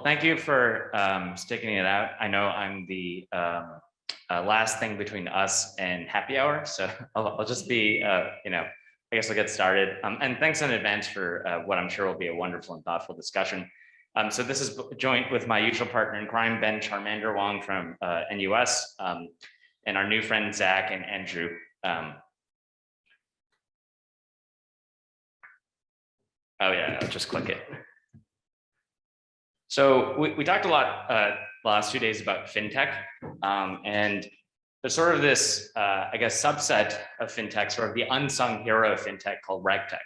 thank you for sticking it out. I know I'm the last thing between us and happy hour, so I'll just be, I guess I'll get started. And thanks in advance for what I'm sure will be a wonderful and thoughtful discussion. So this is joint with my usual partner in crime, Ben Charoenwong from NUS, and our new friend, Zach and Andrew. Oh yeah, I'll just click it. So we talked a lot the last 2 days about fintech, and there's sort of this, I guess, subset of fintech, sort of the unsung hero of fintech called RegTech.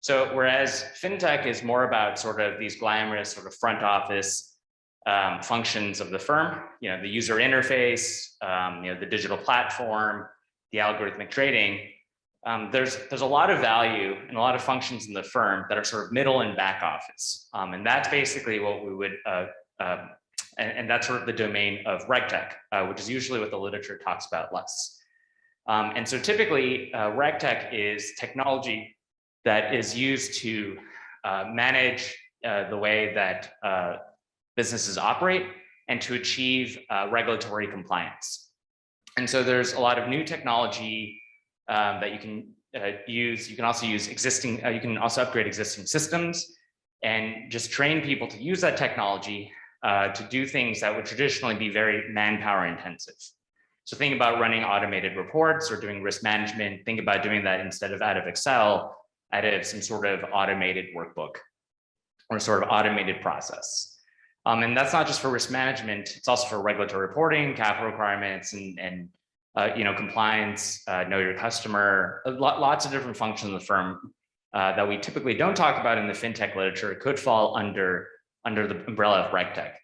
So whereas fintech is more about sort of these glamorous sort of front office functions of the firm, the user interface, the digital platform, the algorithmic trading. There's a lot of value and a lot of functions in the firm that are sort of middle and back office. And that's basically what we would, and that's sort of the domain of RegTech, which is usually what the literature talks about less. And so typically RegTech is technology that is used to manage the way that businesses operate and to achieve regulatory compliance. And so there's a lot of new technology that you can use. You can also use existing, you can also upgrade existing systems and just train people to use that technology to do things that would traditionally be very manpower intensive. So think about running automated reports or doing risk management. Think about doing that instead of out of Excel, out of some sort of automated workbook or sort of automated process. And that's not just for risk management, it's also for regulatory reporting, capital requirements, and compliance, know your customer, lots of different functions of the firm that we typically don't talk about in the fintech literature. It could fall under the umbrella of RegTech.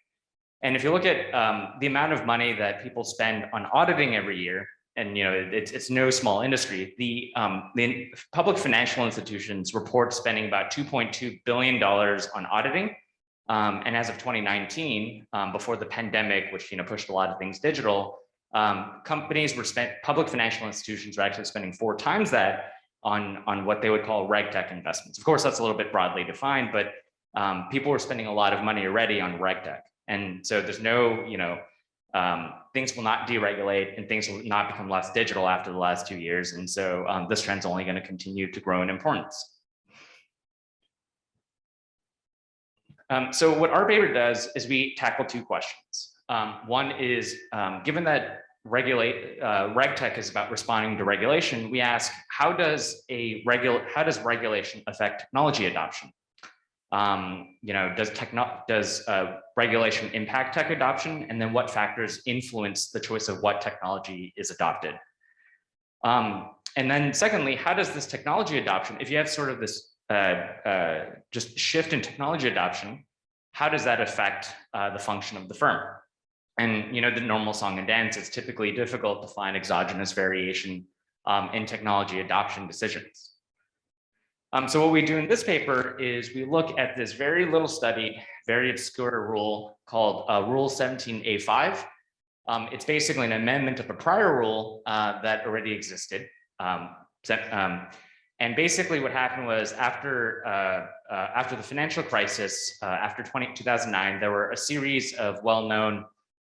And if you look at the amount of money that people spend on auditing every year, and it's no small industry, the public financial institutions report spending about $2.2 billion on auditing. And as of 2019, before the pandemic, which pushed a lot of things digital, public financial institutions were actually spending 4 times that on what they would call RegTech investments. Of course, that's a little bit broadly defined, but people were spending a lot of money already on RegTech. And so there's no, things will not deregulate and things will not become less digital after the last 2 years. And so this trend's only going to continue to grow in importance. So what our paper does is we tackle 2 questions. One is, given that RegTech is about responding to regulation, we ask, how does regulation affect technology adoption? Does regulation impact tech adoption? And then what factors influence the choice of what technology is adopted? And then secondly, how does this technology adoption, if you have sort of this just shift in technology adoption, how does that affect the function of the firm? And the normal song and dance, it's typically difficult to find exogenous variation in technology adoption decisions. So what we do in this paper is we look at this very little studied, very obscure rule called Rule 17A5. It's basically an amendment of a prior rule that already existed. And basically what happened was after the financial crisis, after 2009, there were a series of well-known,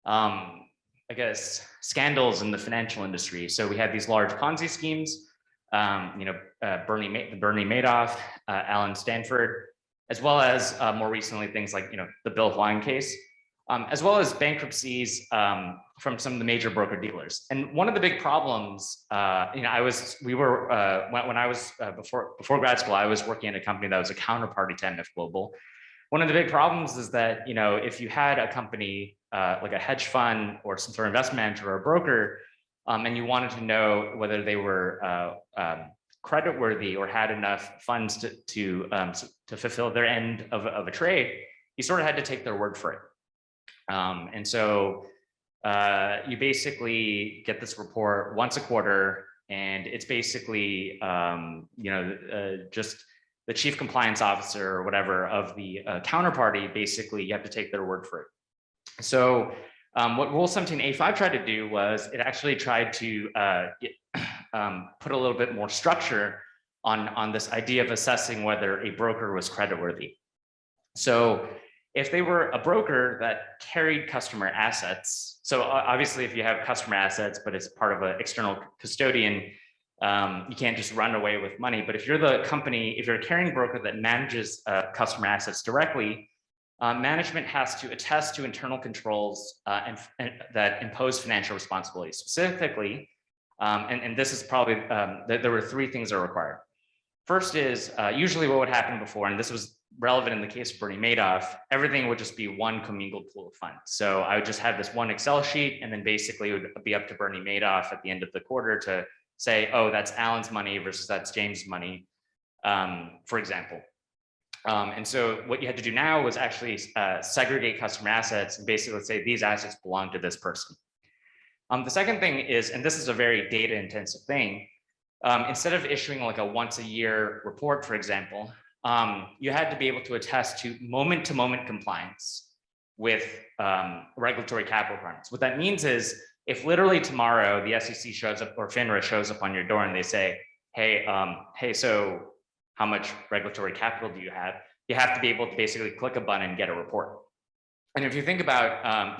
I guess, scandals in the financial industry. So we had these large Ponzi schemes, Bernie Madoff, Alan Stanford, as well as more recently things like the Bill Hwang case, as well as bankruptcies from some of the major broker dealers. And one of the big problems, when I was before grad school, I was working at a company that was a counterparty to MF Global. One of the big problems is that if you had a company like a hedge fund or some sort of investment manager or a broker, and you wanted to know whether they were creditworthy or had enough funds to fulfill their end of a trade, you sort of had to take their word for it. And so you basically get this report once a quarter, and it's basically just the chief compliance officer or whatever of the counterparty. Basically, you have to take their word for it. So what Rule 17A5 tried to do was it actually tried to put a little bit more structure on this idea of assessing whether a broker was creditworthy. So If they were a broker that carried customer assets, so obviously if you have customer assets, but it's part of an external custodian, you can't just run away with money. But if you're the company, if you're a carrying broker that manages customer assets directly, management has to attest to internal controls and that impose financial responsibility. Specifically, and this is probably, there were three things that are required. First is usually what would happen before, and this was relevant in the case of Bernie Madoff, everything would just be one commingled pool of funds. So I would just have this one Excel sheet, and then basically it would be up to Bernie Madoff at the end of the quarter to say, oh, that's Alan's money versus that's James' money, for example. And so what you had to do now was actually segregate customer assets and basically say these assets belong to this person. The second thing is, and this is a very data intensive thing, instead of issuing like a once a year report, for example, you had to be able to attest to moment compliance with regulatory capital requirements. What that means is if literally tomorrow the SEC shows up or FINRA shows up on your door and they say, hey, so how much regulatory capital do you have? You have to be able to basically click a button and get a report. And if you think about,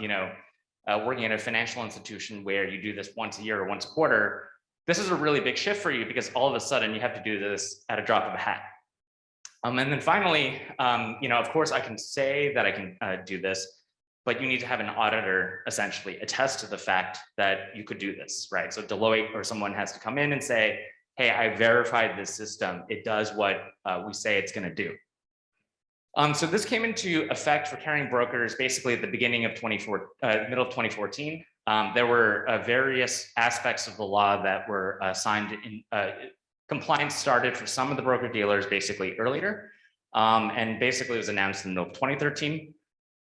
working at a financial institution where you do this once a year or once a quarter, this is a really big shift for you because all of a sudden you have to do this at a drop of a hat. And then finally, of course I can say that I can do this, but you need to have an auditor essentially attest to the fact that you could do this, right? So Deloitte or someone has to come in and say, hey, I verified this system. It does what we say it's going to do. So this came into effect for carrying brokers basically at the beginning of middle of 2014. There were various aspects of the law that were signed in, compliance started for some of the broker dealers basically earlier, and basically it was announced in the middle of 2013.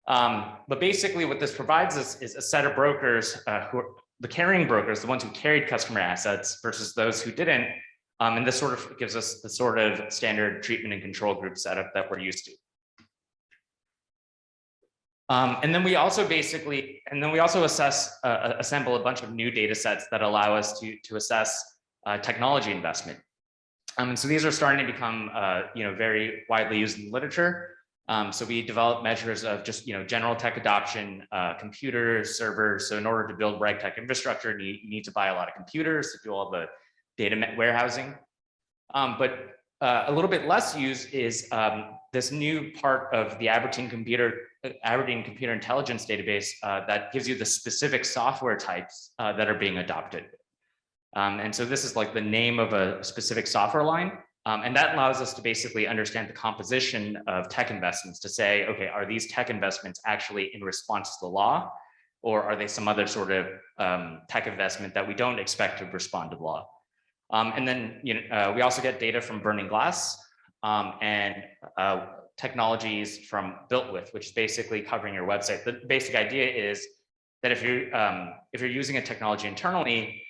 But basically what this provides us is a set of brokers who are the carrying brokers, the ones who carried customer assets versus those who didn't. And this sort of gives us the sort of standard treatment and control group setup that we're used to. And then we also assemble a bunch of new data sets that allow us to assess technology investment. And so these are starting to become, very widely used in literature. So we develop measures of just, general tech adoption, computers, servers. So in order to build RegTech infrastructure, you need to buy a lot of computers to do all the data warehousing. But a little bit less used is this new part of the Aberdeen Computer Intelligence database that gives you the specific software types that are being adopted. And so this is like the name of a specific software line. And that allows us to basically understand the composition of tech investments to say, okay, are these tech investments actually in response to the law, or are they some other sort of tech investment that we don't expect to respond to the law? And then we also get data from Burning Glass and technologies from Built With, which is basically covering your website. The basic idea is that if you're using a technology internally,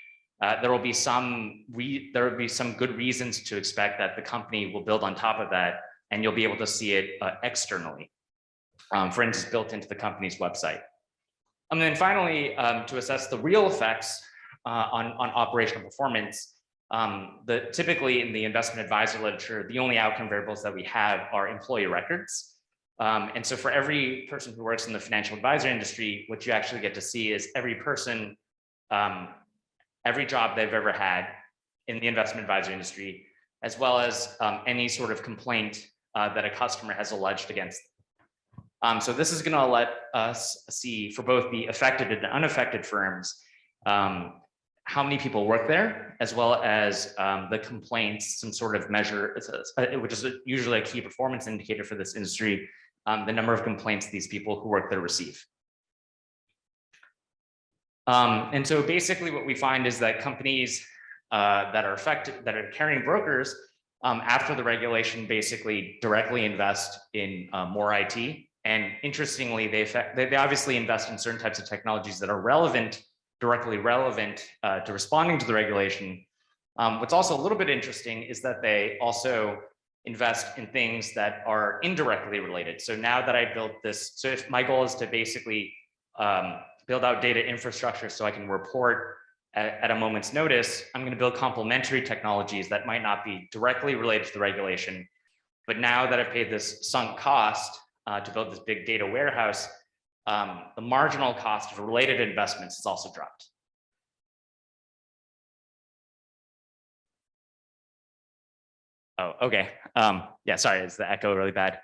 there will be some good reasons to expect that the company will build on top of that, and you'll be able to see it externally, for instance, built into the company's website. And then finally, to assess the real effects on operational performance, typically in the investment advisor literature, the only outcome variables that we have are employee records. And so for every person who works in the financial advisor industry, what you actually get to see is every person, every job they've ever had in the investment advisor industry, as well as any sort of complaint that a customer has alleged against them. So this is going to let us see for both the affected and unaffected firms, how many people work there, as well as the complaints, some sort of measure, which is usually a key performance indicator for this industry, the number of complaints these people who work there receive. And so basically what we find is that companies that are carrying brokers after the regulation basically directly invest in more IT. And interestingly, they obviously invest in certain types of technologies that are directly relevant to responding to the regulation. What's also a little bit interesting is that they also invest in things that are indirectly related. So now that I built this, so if my goal is to basically build out data infrastructure so I can report at a moment's notice, I'm going to build complementary technologies that might not be directly related to the regulation. But now that I've paid this sunk cost, to build this big data warehouse, the marginal cost of related investments has also dropped. Oh, okay. Yeah, sorry, is the echo really bad?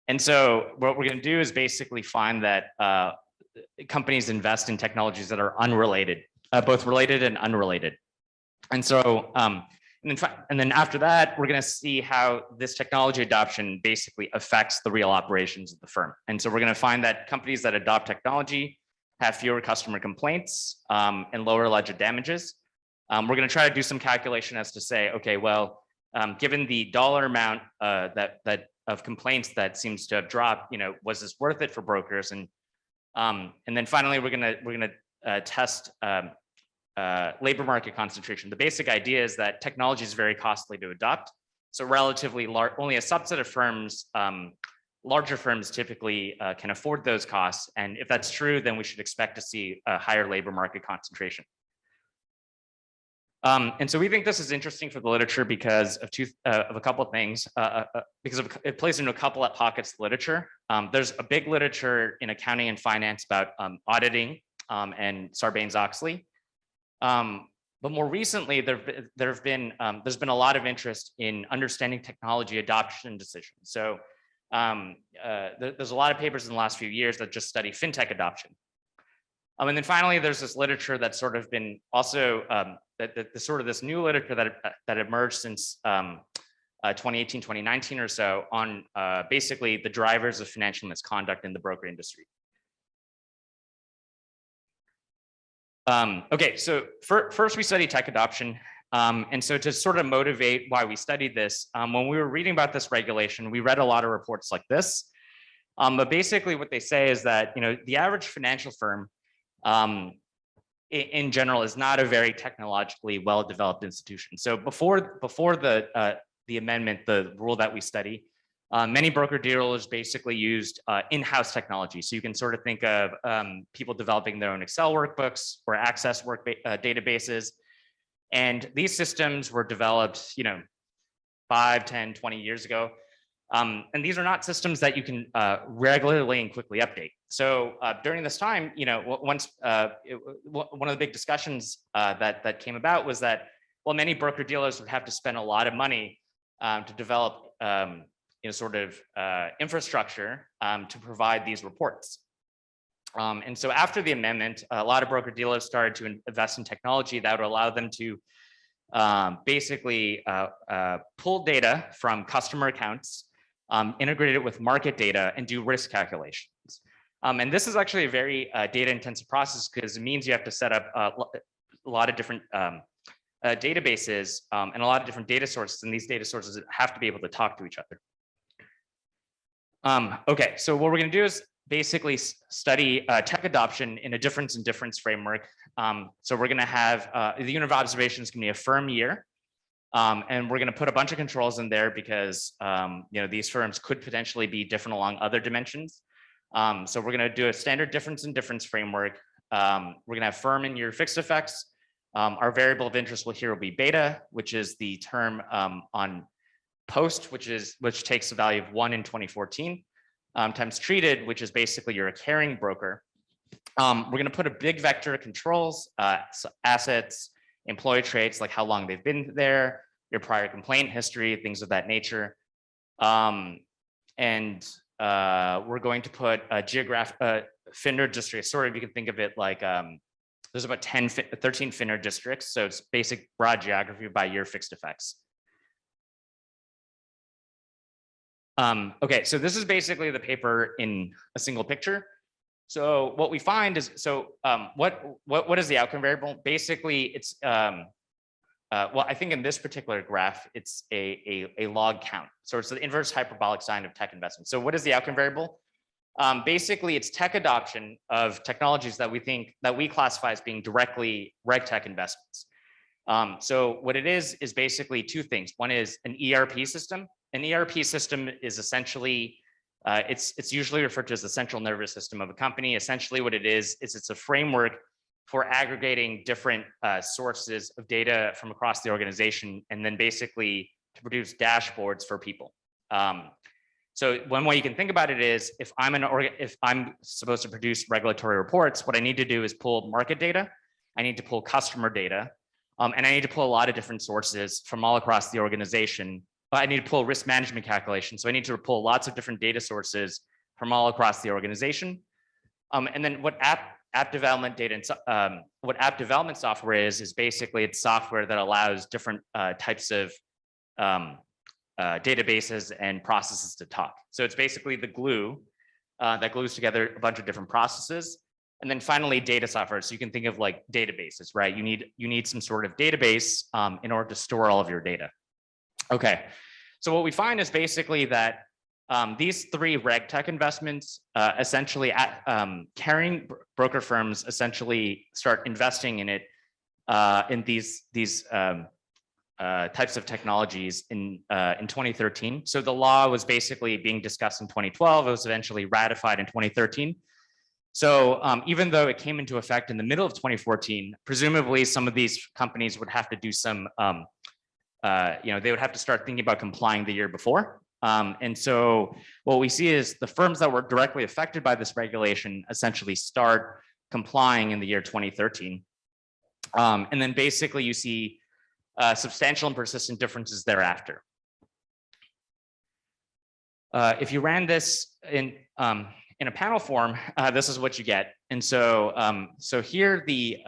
And so what we're going to do is basically find that companies invest in technologies that are unrelated, both related and unrelated. And so, and then after that, we're going to see how this technology adoption basically affects the real operations of the firm. And so we're going to find that companies that adopt technology have fewer customer complaints and lower alleged damages. We're going to try to do some calculation as to say, okay, well, given the dollar amount of complaints that seems to have dropped, was this worth it for brokers? And then finally, we're gonna test labor market concentration. The basic idea is that technology is very costly to adopt, so relatively large, only a subset of firms, larger firms typically can afford those costs. And if that's true, then we should expect to see a higher labor market concentration. And so we think this is interesting for the literature because of a couple of things, because it plays into a couple of pockets of literature. There's a big literature in accounting and finance about auditing and Sarbanes-Oxley. But more recently, there's been a lot of interest in understanding technology adoption decisions. So there's a lot of papers in the last few years that just study fintech adoption. And then finally, there's this literature that's sort of been also this new literature that emerged since 2018, 2019 or so on basically the drivers of financial misconduct in the broker industry. Okay, so first we study tech adoption. And so to sort of motivate why we studied this, when we were reading about this regulation, we read a lot of reports like this. But basically what they say is that, the average financial firm in general is not a very technologically well-developed institution. So before the amendment, the rule that we study, many broker dealers basically used in-house technology. So you can sort of think of people developing their own Excel workbooks or Access databases. And these systems were developed, 5, 10, 20 years ago. And these are not systems that you can regularly and quickly update. So during this time, one of the big discussions that came about was that, well, many broker dealers would have to spend a lot of money to develop, infrastructure to provide these reports. And so after the amendment, a lot of broker dealers started to invest in technology that would allow them to basically pull data from customer accounts, integrate it with market data, and do risk calculations. And this is actually a very data intensive process because it means you have to set up a lot of different databases and a lot of different data sources, and these data sources have to be able to talk to each other. Okay, so what we're going to do is basically study tech adoption in a difference in difference framework. So we're going to have the unit of observation is going to be a firm year. And we're going to put a bunch of controls in there because these firms could potentially be different along other dimensions. So we're going to do a standard difference in difference framework. We're going to have firm and year fixed effects. Our variable of interest will be beta, which is the term on post, which takes the value of 1 in 2014 times treated, which is basically you're a carrying broker. We're going to put a big vector of controls, so assets, employee traits, like how long they've been there, your prior complaint history, things of that nature. And we're going to put a geographic FINRA district. Sort of, you can think of it like there's about 13 FINRA districts. So it's basic broad geography by year fixed effects. Okay, so this is basically the paper in a single picture. So what we find is, what is the outcome variable? Basically, it's, well, I think in this particular graph, it's a log count. So it's the inverse hyperbolic sine of tech investment. So what is the outcome variable? Basically, it's tech adoption of technologies that we classify as being directly RegTech investments. So what it is basically two things. One is an ERP system. An ERP system is essentially, it's usually referred to as the central nervous system of a company. Essentially what it is it's a framework for aggregating different sources of data from across the organization, and then basically to produce dashboards for people. So one way you can think about it is if I'm supposed to produce regulatory reports, what I need to do is pull market data, I need to pull customer data, and I need to pull a lot of different sources from all across the organization. But I need to pull risk management calculations. So I need to pull lots of different data sources from all across the organization. And then what app development data and what app development software is basically it's software that allows different types of databases and processes to talk. So it's basically the glue that glues together a bunch of different processes. And then finally, data software. So you can think of like databases, right? You need some sort of database in order to store all of your data. Okay, so what we find is basically that these three RegTech investments essentially carrying broker firms essentially start investing in it in these types of technologies in 2013. So the law was basically being discussed in 2012. It was eventually ratified in 2013. So even though it came into effect in the middle of 2014, presumably some of these companies would have to do some, they would have to start thinking about complying the year before. And so what we see is the firms that were directly affected by this regulation essentially start complying in the year 2013. And then basically you see substantial and persistent differences thereafter. If you ran this in a panel form, this is what you get. And so, so here the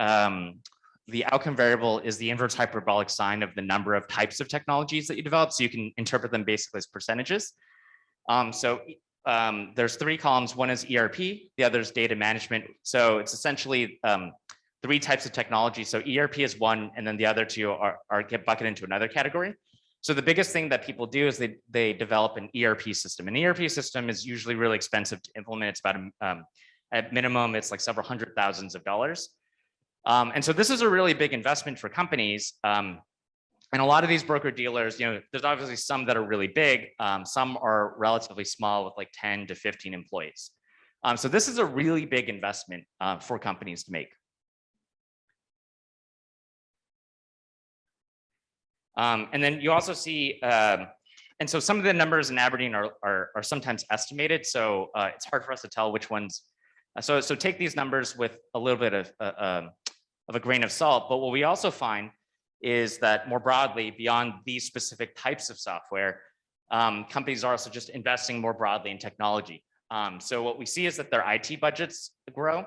outcome variable is the inverse hyperbolic sign of the number of types of technologies that you develop. So you can interpret them basically as percentages. There's three columns. One is ERP, the other is data management. So it's essentially three types of technology. So ERP is one, and then the other two get bucketed into another category. So the biggest thing that people do is they develop an ERP system. An ERP system is usually really expensive to implement. It's about at minimum, it's like several hundred thousands of dollars. And so this is a really big investment for companies. And a lot of these broker dealers, there's obviously some that are really big. Some are relatively small with like 10 to 15 employees. So this is a really big investment for companies to make. And then you also see, and so some of the numbers in Aberdeen are sometimes estimated. So it's hard for us to tell which ones. So take these numbers with a little bit of a grain of salt. But what we also find is that more broadly, beyond these specific types of software, companies are also just investing more broadly in technology. So what we see is that their IT budgets grow,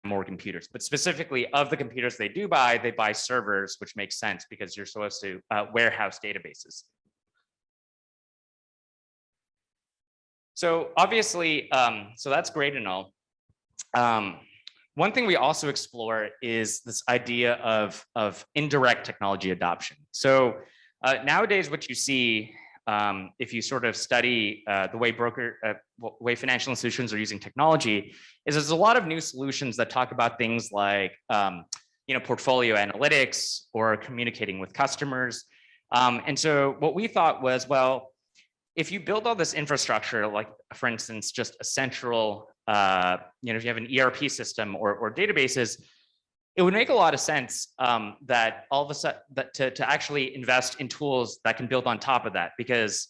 more computers, but specifically of the computers they buy servers, which makes sense because you're supposed to warehouse databases. So obviously, so that's great and all. One thing we also explore is this idea of indirect technology adoption. So nowadays, what you see, if you sort of study the way financial institutions are using technology, is there's a lot of new solutions that talk about things like portfolio analytics or communicating with customers. And so what we thought was, well, if you build all this infrastructure, like for instance, just a central, if you have an ERP system or databases, it would make a lot of sense that all of a sudden to actually invest in tools that can build on top of that, because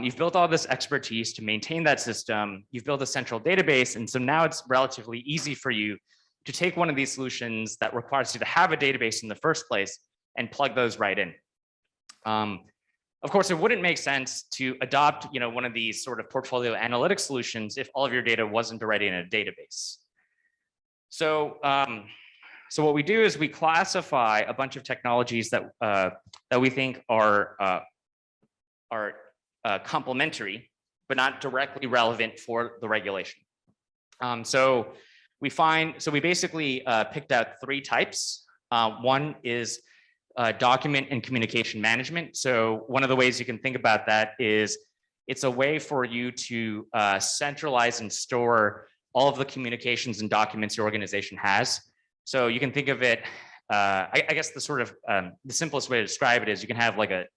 you've built all this expertise to maintain that system, you've built a central database, and so now it's relatively easy for you to take one of these solutions that requires you to have a database in the first place and plug those right in. Of course, it wouldn't make sense to adopt one of these sort of portfolio analytics solutions if all of your data wasn't already in a database. So so what we do is we classify a bunch of technologies that we think are complementary, but not directly relevant for the regulation. So we basically picked out three types. One is document and communication management. So one of the ways you can think about that is it's a way for you to centralize and store all of the communications and documents your organization has. So you can think of it, I guess the sort of the simplest way to describe it is you can have like an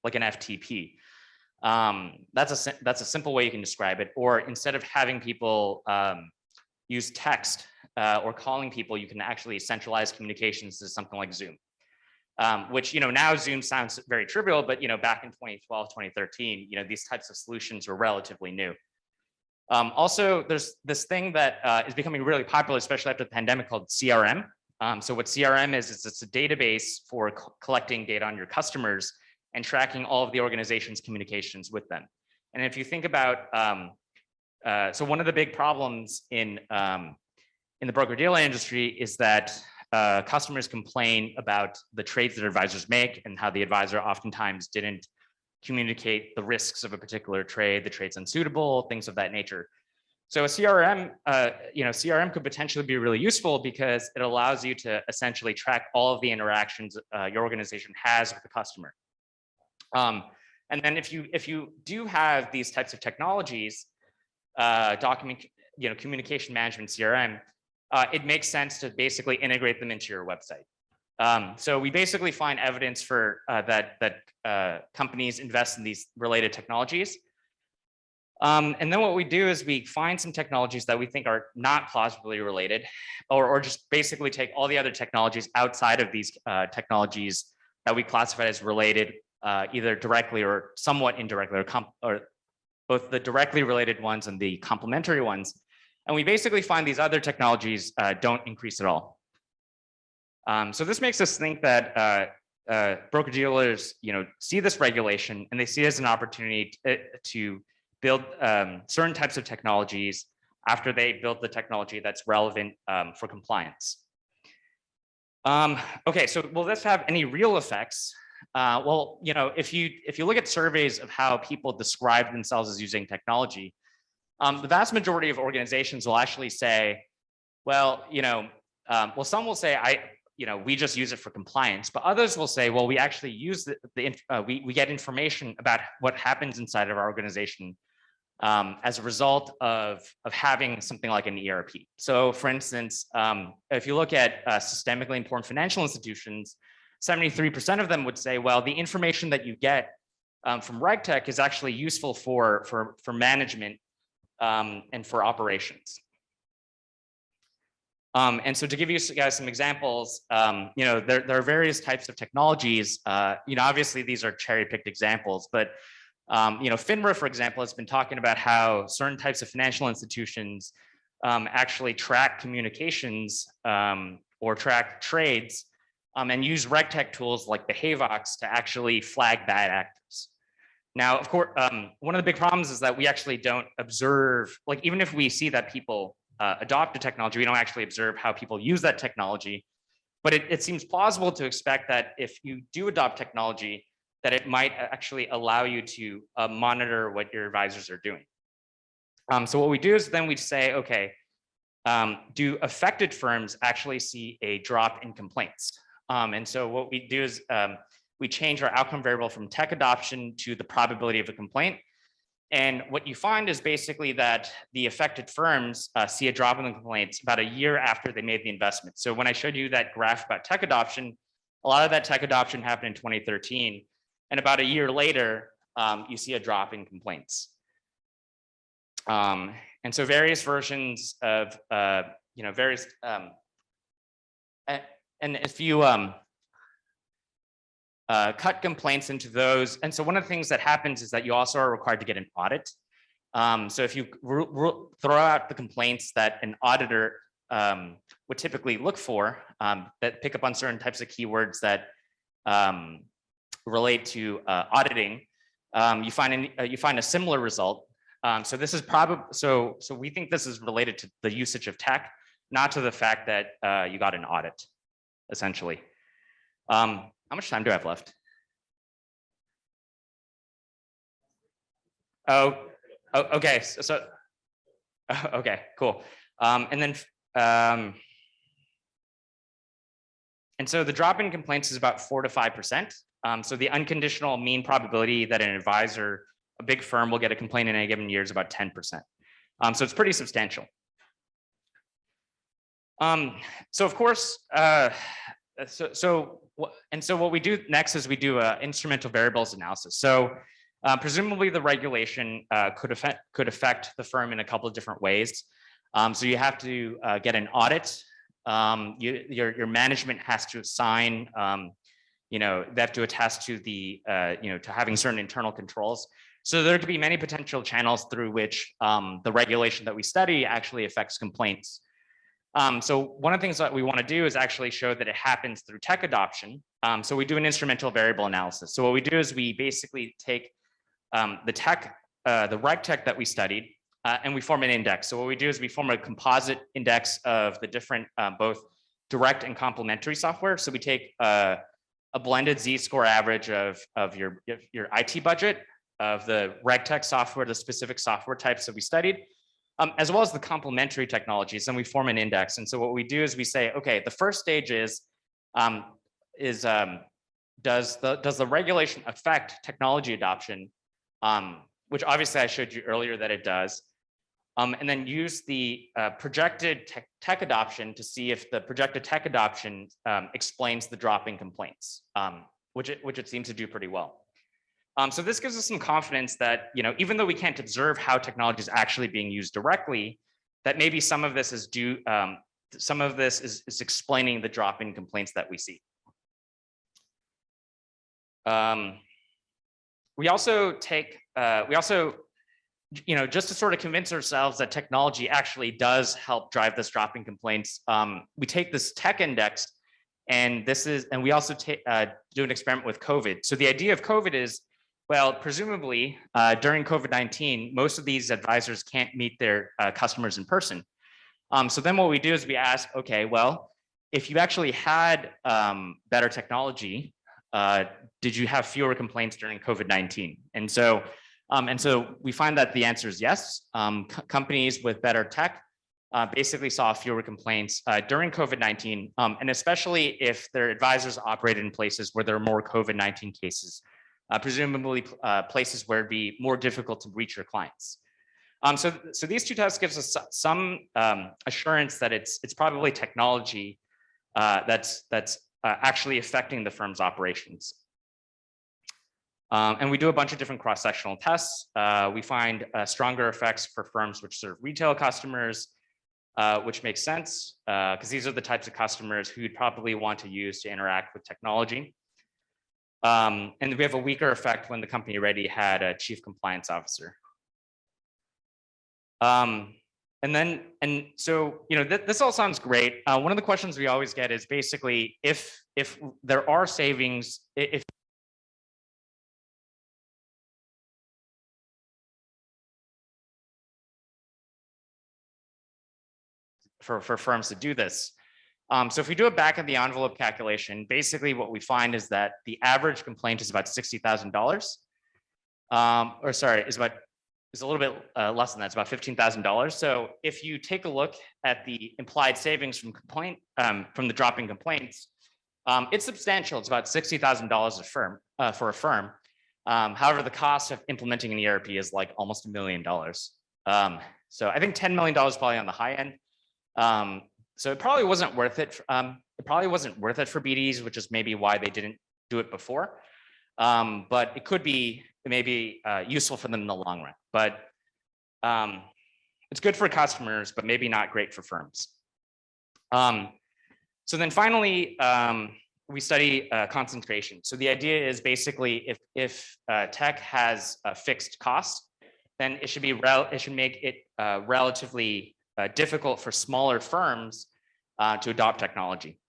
FTP. That's a simple way you can describe it. Or instead of having people use text or calling people, you can actually centralize communications to something like Zoom. which, now Zoom sounds very trivial, but, back in 2012, 2013, these types of solutions were relatively new. Also, there's this thing that is becoming really popular, especially after the pandemic, called CRM. So what CRM is it's a database for collecting data on your customers and tracking all of the organization's communications with them. And if you think about, so one of the big problems in the broker-dealer industry is that customers complain about the trades that advisors make and how the advisor oftentimes didn't communicate the risks of a particular trade, the trade's unsuitable, things of that nature. So a CRM, CRM could potentially be really useful because it allows you to essentially track all of the interactions your organization has with the customer. And then if you do have these types of technologies, communication management, CRM, it makes sense to basically integrate them into your website. So we basically find evidence for that companies invest in these related technologies. And then what we do is we find some technologies that we think are not plausibly related, or just basically take all the other technologies outside of these technologies that we classify as related, either directly or somewhat indirectly, or both the directly related ones and the complementary ones. And we basically find these other technologies don't increase at all. So this makes us think that broker-dealers, see this regulation and they see it as an opportunity to build certain types of technologies after they build the technology that's relevant for compliance. Okay, so will this have any real effects? Well, if you look at surveys of how people describe themselves as using technology, the vast majority of organizations will actually say, well, some will say, we just use it for compliance, but others will say, well, we actually use we get information about what happens inside of our organization as a result of having something like an ERP. So for instance, if you look at systemically important financial institutions, 73% of them would say, well, the information that you get from RegTech is actually useful for management and for operations. And so to give you guys some examples, there are various types of technologies. Obviously these are cherry-picked examples, but FINRA, for example, has been talking about how certain types of financial institutions actually track communications or track trades and use RegTech tools like Behavivox to actually flag bad actors. Now, of course, one of the big problems is that we actually don't observe, like even if we see that people adopt a technology, we don't actually observe how people use that technology. But it seems plausible to expect that if you do adopt technology, that it might actually allow you to monitor what your advisors are doing. So what we do is then we say, okay, do affected firms actually see a drop in complaints? And so what we do is we change our outcome variable from tech adoption to the probability of a complaint. And what you find is basically that the affected firms see a drop in the complaints about a year after they made the investment. So when I showed you that graph about tech adoption, a lot of that tech adoption happened in 2013. And about a year later, you see a drop in complaints. And so various versions of, various, and if you cut complaints into those, and so one of the things that happens is that you also are required to get an audit. So if you throw out the complaints that an auditor would typically look for, that pick up on certain types of keywords that relate to auditing, you find a similar result. So this is probably so we think this is related to the usage of tech, not to the fact that you got an audit, essentially. How much time do I have left? Oh, okay. So okay, cool. And then and so the drop in complaints is about 4 to 5%. So the unconditional mean probability that an advisor, a big firm, will get a complaint in a given year is about 10%. So it's pretty substantial. So of course, so what we do next is we do instrumental variables analysis. So presumably the regulation could affect the firm in a couple of different ways. So you have to get an audit. Your management has to assign they have to attest to the, to having certain internal controls. So there could be many potential channels through which the regulation that we study actually affects complaints. So one of the things that we want to do is actually show that it happens through tech adoption. So we do an instrumental variable analysis. So what we do is we basically take the RegTech that we studied, and we form an index. So what we do is we form a composite index of the different both direct and complementary software. So we take a blended z-score average of your IT budget, of the RegTech software, the specific software types that we studied, as well as the complementary technologies, and we form an index. And so what we do is we say, okay, the first stage is does the regulation affect technology adoption, which obviously I showed you earlier that it does, and then use the projected tech adoption to see if the projected tech adoption explains the drop in complaints, which it seems to do pretty well. So this gives us some confidence that, even though we can't observe how technology is actually being used directly, that maybe some of this is explaining the drop in complaints that we see. We also take, just to sort of convince ourselves that technology actually does help drive this drop in complaints, we take this tech index, and we also do an experiment with COVID. So the idea of COVID is, well, presumably during COVID-19, most of these advisors can't meet their customers in person. So then what we do is we ask, okay, well, if you actually had better technology, did you have fewer complaints during COVID-19? And so we find that the answer is yes. Companies with better tech basically saw fewer complaints during COVID-19, and especially if their advisors operated in places where there are more COVID-19 cases. Presumably places where it'd be more difficult to reach your clients. So these two tests gives us some assurance that it's probably technology that's actually affecting the firm's operations. And we do a bunch of different cross-sectional tests. We find stronger effects for firms which serve retail customers, which makes sense because these are the types of customers who you'd probably want to use to interact with technology. And we have a weaker effect when the company already had a chief compliance officer. So this all sounds great. One of the questions we always get is basically if there are savings, for firms to do this. So if we do a back of the envelope calculation, basically what we find is that the average complaint is about $60,000. Or sorry, is a little bit less than that. It's about $15,000. So if you take a look at the implied savings from the drop in complaints, it's substantial. It's about $60,000 for a firm. However, the cost of implementing an ERP is like almost $1 million. So I think $10 million is probably on the high end. So it probably wasn't worth it. It probably wasn't worth it for BDs, which is maybe why they didn't do it before. But it could be maybe useful for them in the long run. But it's good for customers, but maybe not great for firms. So then finally, we study concentration. So the idea is basically if tech has a fixed cost, then it should make it relatively difficult for smaller firms to adopt technology.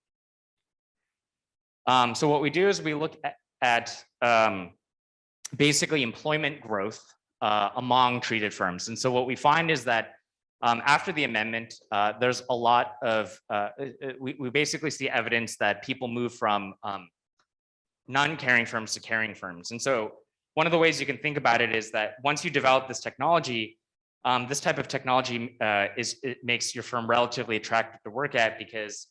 So what we do is we look at basically employment growth among treated firms. And so what we find is that after the amendment, there's a lot of, we basically see evidence that people move from non-caring firms to caring firms. And so one of the ways you can think about it is that once you develop this technology, this type of technology it makes your firm relatively attractive to work at because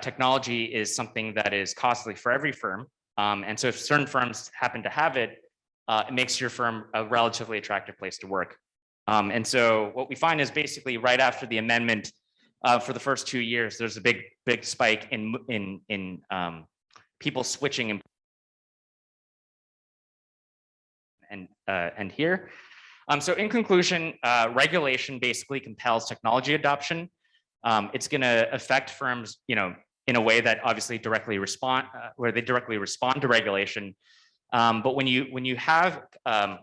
technology is something that is costly for every firm. And so if certain firms happen to have it, it makes your firm a relatively attractive place to work. And so what we find is basically right after the amendment, for the first 2 years, there's a big spike in people switching and here. So in conclusion, regulation basically compels technology adoption. It's going to affect firms, in a way that obviously directly respond, where they directly respond to regulation. But when you have,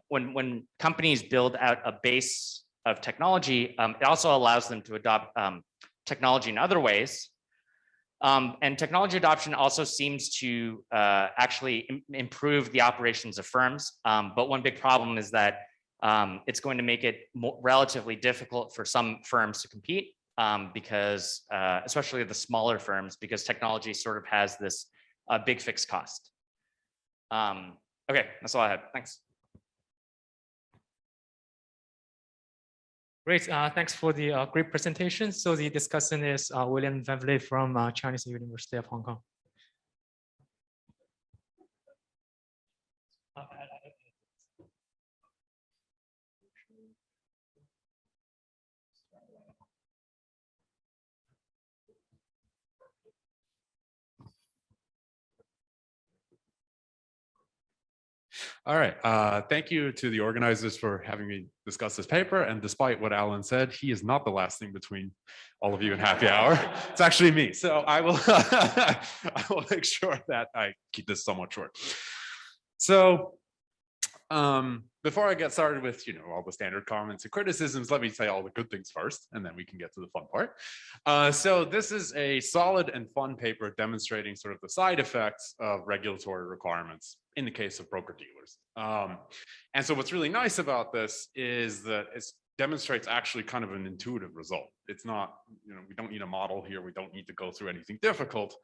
when companies build out a base of technology, it also allows them to adopt technology in other ways. And technology adoption also seems to actually improve the operations of firms. But one big problem is that it's going to make it relatively difficult for some firms to compete because, especially the smaller firms, because technology sort of has this big fixed cost. Okay, that's all I had. Thanks. Great, thanks for the great presentation. So the discussant is Willem van Vliet from Chinese University of Hong Kong. All right. Thank you to the organizers for having me discuss this paper. And despite what Alan said, he is not the last thing between all of you and happy hour. It's actually me. So I will, I will make sure that I keep this somewhat short. So before I get started with, all the standard comments and criticisms, let me say all the good things first, and then we can get to the fun part. So this is a solid and fun paper demonstrating sort of the side effects of regulatory requirements in the case of broker dealers. And so what's really nice about this is that it demonstrates actually kind of an intuitive result. It's not, we don't need a model here. We don't need to go through anything difficult.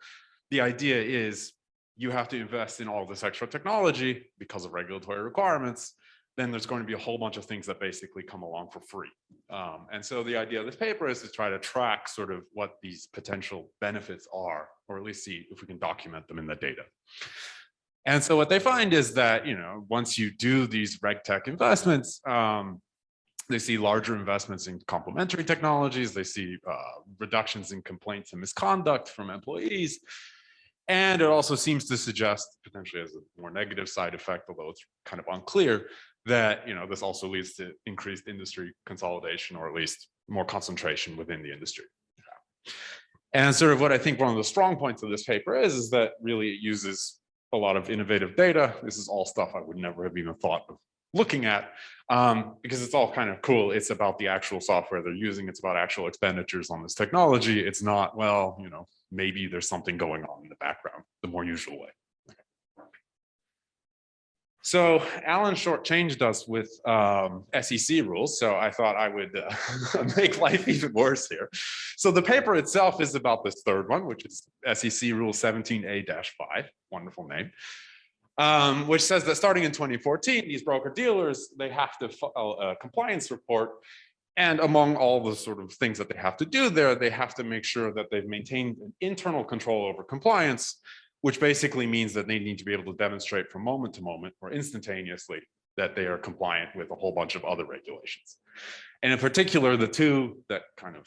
The idea is you have to invest in all this extra technology because of regulatory requirements. Then there's going to be a whole bunch of things that basically come along for free. And so the idea of this paper is to try to track sort of what these potential benefits are, or at least see if we can document them in the data. And so what they find is that, once you do these RegTech investments, they see larger investments in complementary technologies. They see reductions in complaints and misconduct from employees. And it also seems to suggest, potentially as a more negative side effect, although it's kind of unclear, that this also leads to increased industry consolidation, or at least more concentration within the industry. And sort of what I think one of the strong points of this paper is that really it uses a lot of innovative data. This is all stuff I would never have even thought of looking at, because it's all kind of cool. It's about the actual software they're using. It's about actual expenditures on this technology. It's not, well, maybe there's something going on in the background, the more usual way. So Alan shortchanged us with SEC rules, so I thought I would make life even worse here. So the paper itself is about this third one, which is SEC Rule 17A-5, wonderful name, which says that starting in 2014, these broker-dealers, they have to file a compliance report. And among all the sort of things that they have to do there, they have to make sure that they've maintained an internal control over compliance, which basically means that they need to be able to demonstrate from moment to moment or instantaneously that they are compliant with a whole bunch of other regulations. And in particular, the two that kind of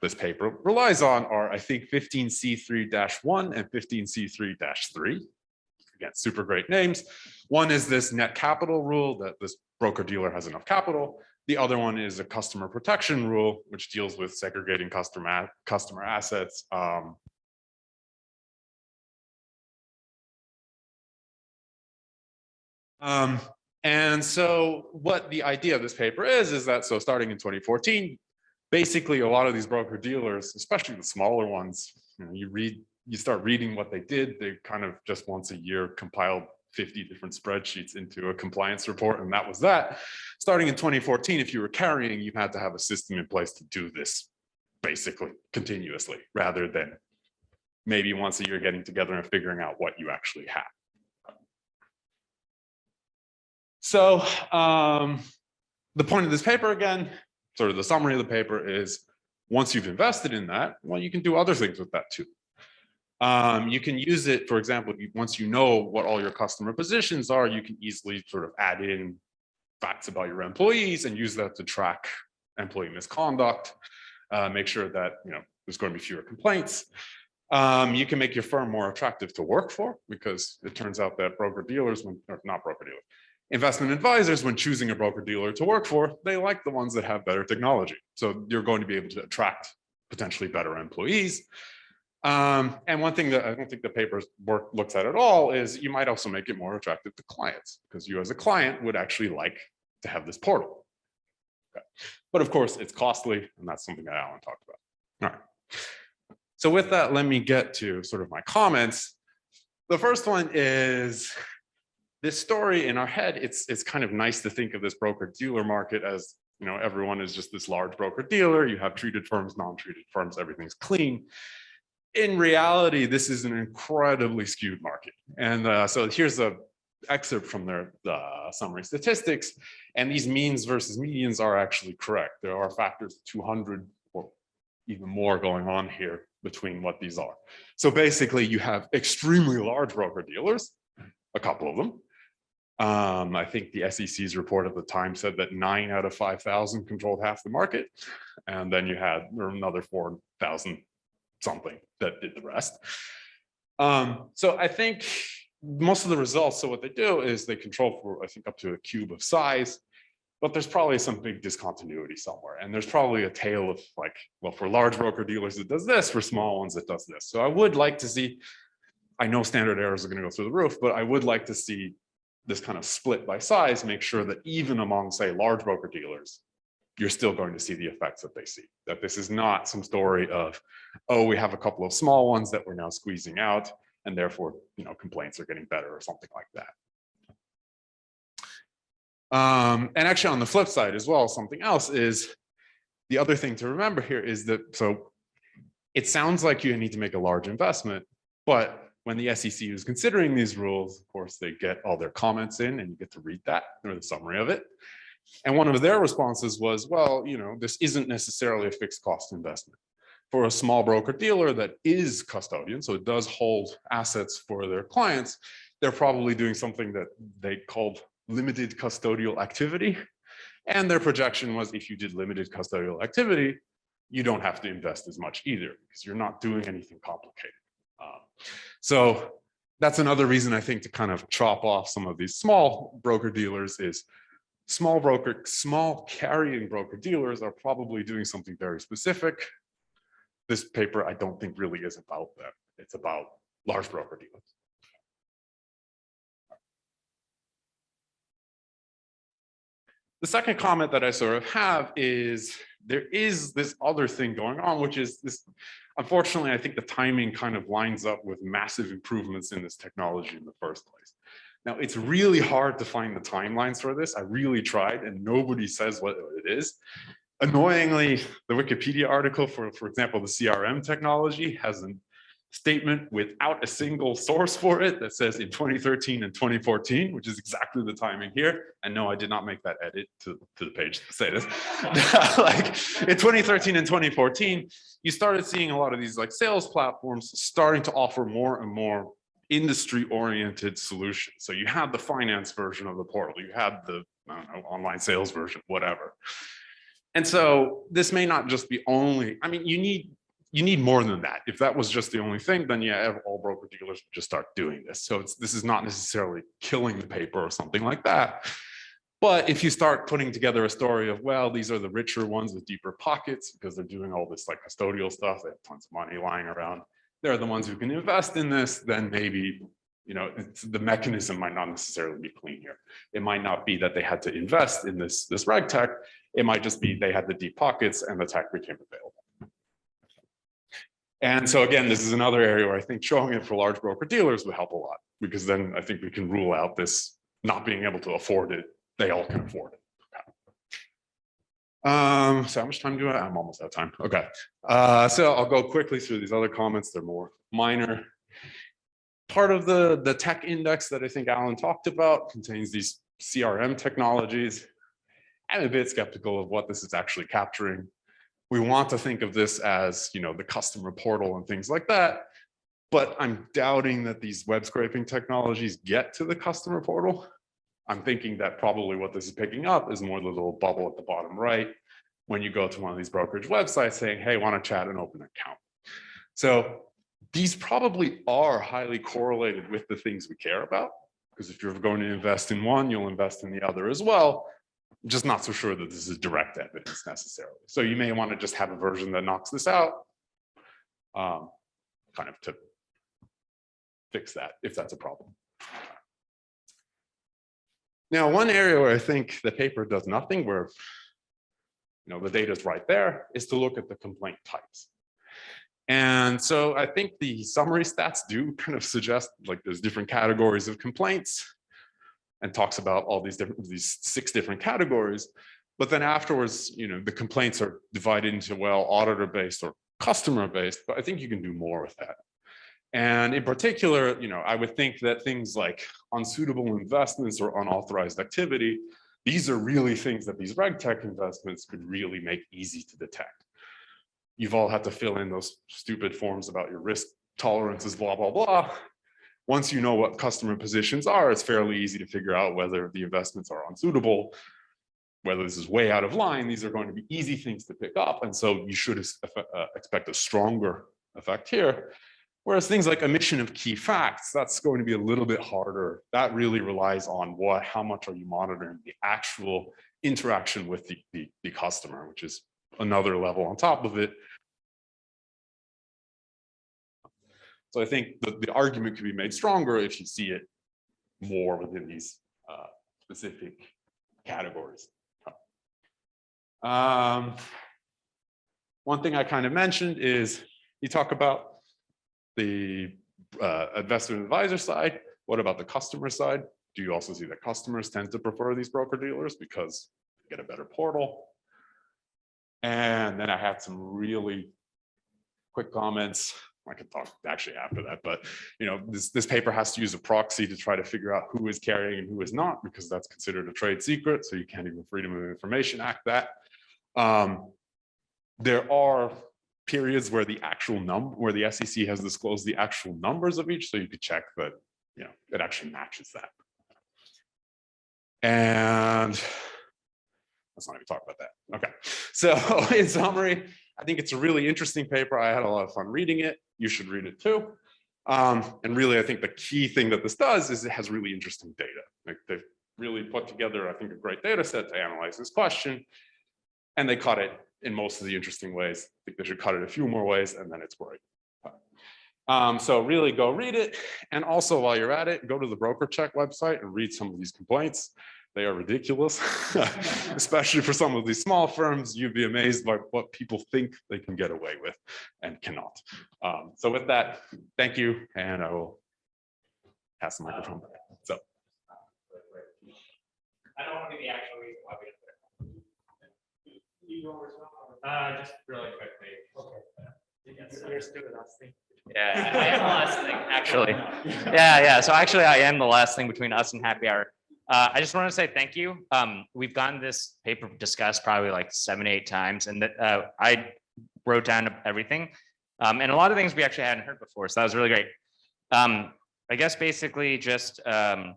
this paper relies on are, I think, 15C3-1 and 15C3-3. Again, super great names. One is this net capital rule, that this broker dealer has enough capital. The other one is a customer protection rule, which deals with segregating customer assets. And so what the idea of this paper is that, so starting in 2014, basically a lot of these broker dealers, especially the smaller ones, you start reading what they did. They kind of just once a year compiled 50 different spreadsheets into a compliance report, and that was that. Starting in 2014, if you were carrying, you had to have a system in place to do this basically continuously, rather than maybe once a year getting together and figuring out what you actually have. So the point of this paper, again, sort of the summary of the paper is, once you've invested in that, well, you can do other things with that too. You can use it, for example, once you know what all your customer positions are, you can easily sort of add in facts about your employees and use that to track employee misconduct, make sure that there's going to be fewer complaints. You can make your firm more attractive to work for, because it turns out that investment advisors, when choosing a broker dealer to work for, they like the ones that have better technology. So you're going to be able to attract potentially better employees. And one thing that I don't think the paper's work looks at all is you might also make it more attractive to clients, because you as a client would actually like to have this portal. Okay. But of course, it's costly, and that's something that Alan talked about. All right. So with that, let me get to sort of my comments. The first one is this story in our head. It's kind of nice to think of this broker-dealer market as, you know, everyone is just this large broker-dealer. You have treated firms, non-treated firms, everything's clean. In reality, this is an incredibly skewed market. And so here's a excerpt from their summary statistics. And these means versus medians are actually correct. There are factors 200 or even more going on here between what these are. So basically, you have extremely large broker dealers, a couple of them. I think the SEC's report at the time said that 9 out of 5,000 controlled half the market. And then you had another 4,000 something that did the rest. So I think most of the results, so what they do is they control for, I think, up to a cube of size, but there's probably some big discontinuity somewhere. And there's probably a tail of like, well, for large broker dealers, it does this, for small ones, it does this. So I would like to see, I know standard errors are going to go through the roof, but I would like to see this kind of split by size, make sure that even among, say, large broker dealers, you're still going to see the effects that they see. That this is not some story of, oh, we have a couple of small ones that we're now squeezing out, and therefore, you know, complaints are getting better or something like that. And actually, on the flip side as well, something else is the other thing to remember here is that, so it sounds like you need to make a large investment, but when the SEC is considering these rules, of course, they get all their comments in and you get to read that or the summary of it. And one of their responses was, well, you know, this isn't necessarily a fixed cost investment. For a small broker dealer that is custodian, so it does hold assets for their clients, they're probably doing something that they called limited custodial activity. And their projection was, if you did limited custodial activity, you don't have to invest as much either, because you're not doing anything complicated. So that's another reason I think to kind of chop off some of these small broker dealers is small carrying broker dealers are probably doing something very specific. This paper, I don't think really is about them. It's about large broker dealers. The second comment that I sort of have is there is this other thing going on, which is this, unfortunately, I think the timing kind of lines up with massive improvements in this technology in the first place. Now, it's really hard to find the timelines for this. I really tried, and nobody says what it is. Annoyingly, the Wikipedia article, for example, the CRM technology has a statement without a single source for it that says in 2013 and 2014, which is exactly the timing here. And no, I did not make that edit to the page to say this. Like in 2013 and 2014, you started seeing a lot of these like sales platforms starting to offer more and more industry-oriented solutions. So you had the finance version of the portal, you had the, I don't know, online sales version, whatever. And so this may not just be only, I mean, you need more than that. If that was just the only thing, then yeah, all broker dealers would just start doing this. So this is not necessarily killing the paper or something like that. But if you start putting together a story of, well, these are the richer ones with deeper pockets because they're doing all this like custodial stuff, they have tons of money lying around. They're the ones who can invest in this, then maybe, you know, the mechanism might not necessarily be clean here. It might not be that they had to invest in this RegTech. It might just be they had the deep pockets and the tech became available. And so again, this is another area where I think showing it for large broker dealers would help a lot, because then I think we can rule out this not being able to afford it. They all can afford it. Okay. So how much time do I have? I'm almost out of time. Okay. So I'll go quickly through these other comments. They're more minor. Part of the tech index that I think Alan talked about contains these CRM technologies. I'm a bit skeptical of what this is actually capturing. We want to think of this as, you know, the customer portal and things like that, but I'm doubting that these web scraping technologies get to the customer portal. I'm thinking that probably what this is picking up is more the little bubble at the bottom right when you go to one of these brokerage websites saying, hey, want to chat and open an account. So these probably are highly correlated with the things we care about, because if you're going to invest in one, you'll invest in the other as well. I'm just not so sure that this is direct evidence necessarily. So you may want to just have a version that knocks this out. kind of to fix that if that's a problem. Now, one area where I think the paper does nothing, where the data is right there, is to look at the complaint types. And so I think the summary stats do kind of suggest like there's different categories of complaints and talks about all these 6 different categories. But then afterwards, the complaints are divided into, well, auditor-based or customer-based, but I think you can do more with that. And in particular, I would think that things like unsuitable investments or unauthorized activity, these are really things that these RegTech investments could really make easy to detect. You've all had to fill in those stupid forms about your risk tolerances, blah, blah, blah. Once you know what customer positions are, it's fairly easy to figure out whether the investments are unsuitable, whether this is way out of line. These are going to be easy things to pick up. And so you should expect a stronger effect here. Whereas things like omission of key facts, that's going to be a little bit harder. That really relies on how much are you monitoring the actual interaction with the customer, which is another level on top of it. So I think the argument could be made stronger if you see it more within these specific categories. One thing I kind of mentioned is you talk about the investment advisor side. What about the customer side? Do you also see that customers tend to prefer these broker dealers because they get a better portal? And then I had some really quick comments. I could talk actually after that, but this paper has to use a proxy to try to figure out who is carrying and who is not, because that's considered a trade secret. So you can't even Freedom of Information Act that. There are periods where the SEC has disclosed the actual numbers of each, so you could check that it actually matches that. And let's not even talk about that. Okay, so in summary, I think it's a really interesting paper. I had a lot of fun reading it. You should read it too. And really, I think the key thing that this does is it has really interesting data. Like they've really put together, I think, a great data set to analyze this question. And they cut it in most of the interesting ways. I think they should cut it a few more ways, and then it's great. So really go read it. And also while you're at it, go to the RegTech website and read some of these complaints. They are ridiculous, especially for some of these small firms. You'd be amazed by what people think they can get away with and cannot. So with that, thank you. And I will pass the microphone back. So. I don't want to be the actual reason why we just really quickly. Okay. Yeah, I am the last thing, actually. Yeah. So actually, I am the last thing between us and happy hour. I just want to say thank you. We've gotten this paper discussed probably like 7, 8 times, and that I wrote down everything. And a lot of things we actually hadn't heard before, so that was really great. I guess basically just, I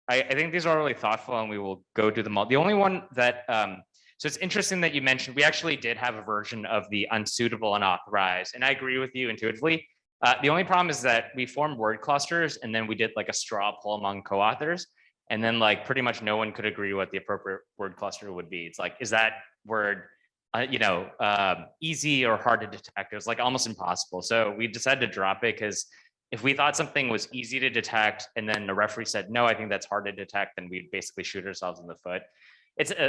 think these are really thoughtful, and we will go do them all. The only one that, so it's interesting that you mentioned, we actually did have a version of the unsuitable and unauthorized, and I agree with you intuitively. The only problem is that we formed word clusters, and then we did like a straw poll among co-authors, and then like pretty much no one could agree what the appropriate word cluster would be. It's like, is that word, easy or hard to detect? It was like almost impossible. So we decided to drop it because if we thought something was easy to detect and then the referee said, no, I think that's hard to detect, then we'd basically shoot ourselves in the foot.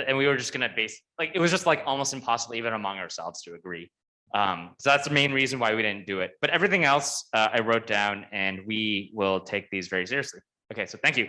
And we were just gonna it was just like almost impossible even among ourselves to agree. So that's the main reason why we didn't do it. But everything else I wrote down, and we will take these very seriously. Okay, so thank you.